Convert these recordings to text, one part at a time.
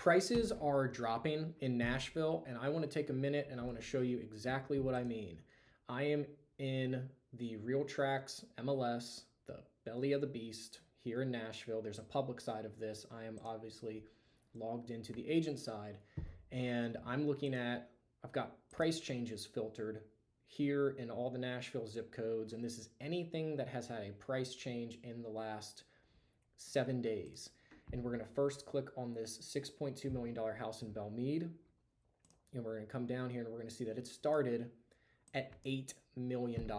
Prices are dropping in Nashville, and I want to take a minute and I want to show you exactly what I mean. I am in the Real Tracks MLS, the belly of the beast here in Nashville. There's a public side of this. I am obviously logged into the agent side, and I'm looking at, I've got price changes filtered here in all the Nashville zip codes, and this is anything that has had a price change in the last 7 days. And we're going to first click on this $6.2 million house in Belmead. And we're going to come down here and we're going to see that it started at $8 million.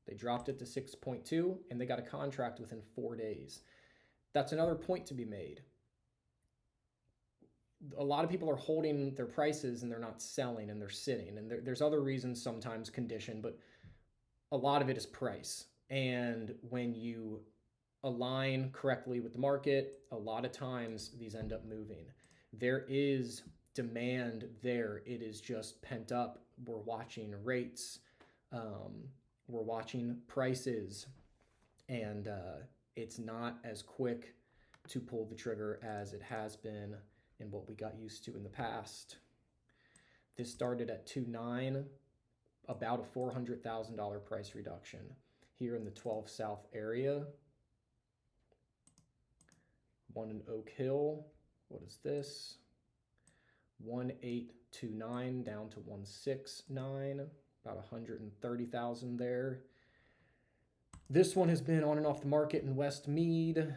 They dropped it to 6.2 and they got a contract within 4 days. That's another point to be made. A lot of people are holding their prices and they're not selling and they're sitting. And there's other reasons, sometimes condition, but a lot of it is price. And when you align correctly with the market, a lot of times these end up moving. There is demand there. It is just pent up. We're watching rates. We're watching prices. And it's not as quick to pull the trigger as it has been in what we got used to in the past. This started at 2.9, about a $400,000 price reduction here in the 12 South area. One in Oak Hill, what is this? 1.829 down to 1.69, about 130,000 there. This one has been on and off the market in Westmead,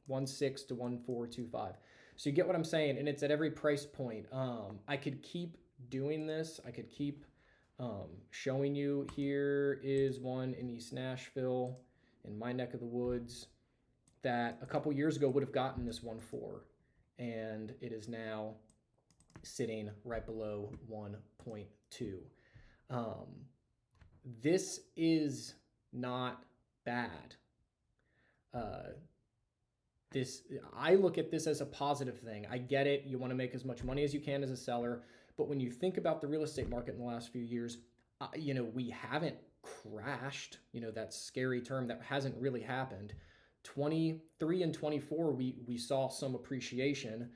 1.6 to 1.425. So you get what I'm saying, and it's at every price point. I could keep doing this. I could keep showing you. Here is one in East Nashville, in my neck of the woods, that a couple years ago would have gotten this 1.4, and it is now sitting right below 1.2. This is not bad. I look at this as a positive thing. I get it. You want to make as much money as you can as a seller, but when you think about the real estate market in the last few years, we haven't crashed. That scary term that hasn't really happened. 23 and 24, we saw some appreciation.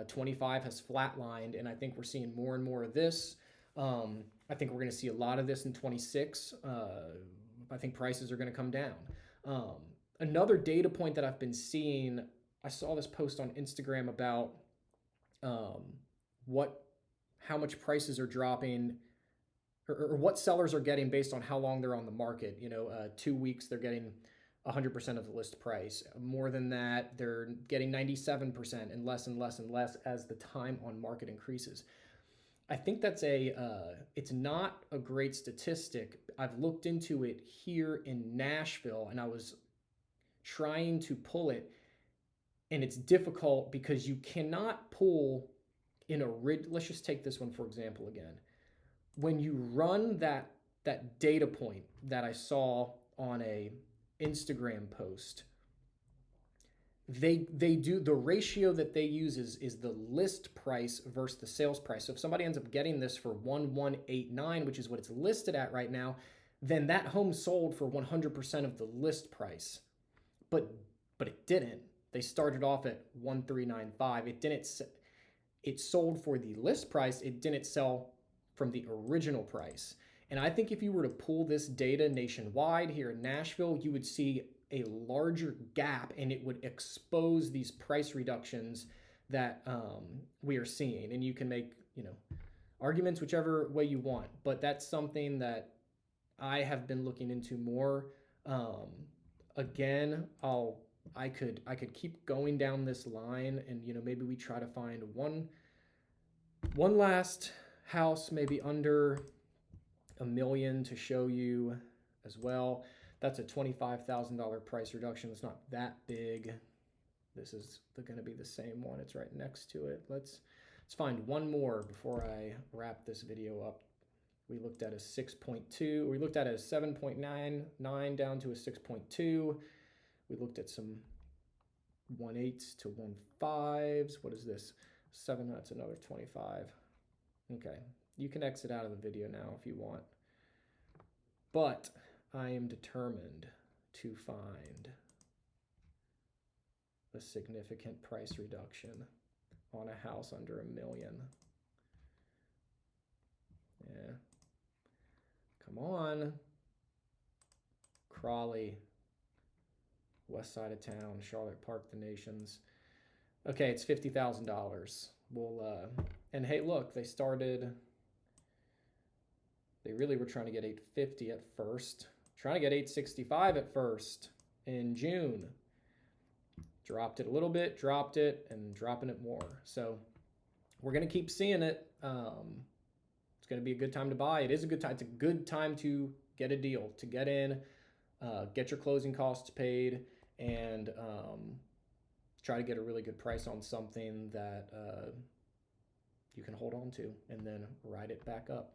25 has flatlined, and I think we're seeing more and more of this. I think we're going to see a lot of this in 26. I think prices are going to come down. Another data point that I've been seeing, I saw this post on Instagram about how much prices are dropping, or what sellers are getting based on how long they're on the market. 2 weeks they're getting 100% of the list price. More than that, they're getting 97% and less and less and less as the time on market increases. I think that's it's not a great statistic. I've looked into it here in Nashville and I was trying to pull it, and it's difficult because you cannot pull in let's just take this one for example again. When you run that data point that I saw on a Instagram post, they do, the ratio that they use is the list price versus the sales price. So if somebody ends up getting this for 1.189, which is what it's listed at right now, then that home sold for 100% of the list price. But it didn't. They started off at 1.395. It sold for the list price. It didn't sell from the original price. And I think if you were to pull this data nationwide here in Nashville, you would see a larger gap, and it would expose these price reductions that we are seeing. And you can make arguments whichever way you want, but that's something that I have been looking into more. Again, I could keep going down this line, and maybe we try to find one last house, maybe under $1 million, to show you as well. That's a $25,000 price reduction. It's not that big. This is going to be the same one. It's right next to it. Let's find one more before I wrap this video up. We looked at a 6.2. We looked at a 7.99 down to a 6.2. We looked at some 1.8s to 1.5s. What is this? 7, that's another 25. Okay, you can exit out of the video now if you want. But I am determined to find a significant price reduction on a house under $1 million. Yeah. Come on. Crawley. West side of town. Charlotte Park, the Nations. Okay, it's $50,000. We'll, and hey, look, they really were trying to get 850 at first. Trying to get 865 at first in June. Dropped it a little bit, dropped it, and dropping it more. So we're going to keep seeing it. It's going to be a good time to buy. It is a good time. It's a good time to get a deal, to get in, get your closing costs paid, and try to get a really good price on something that you can hold on to and then ride it back up.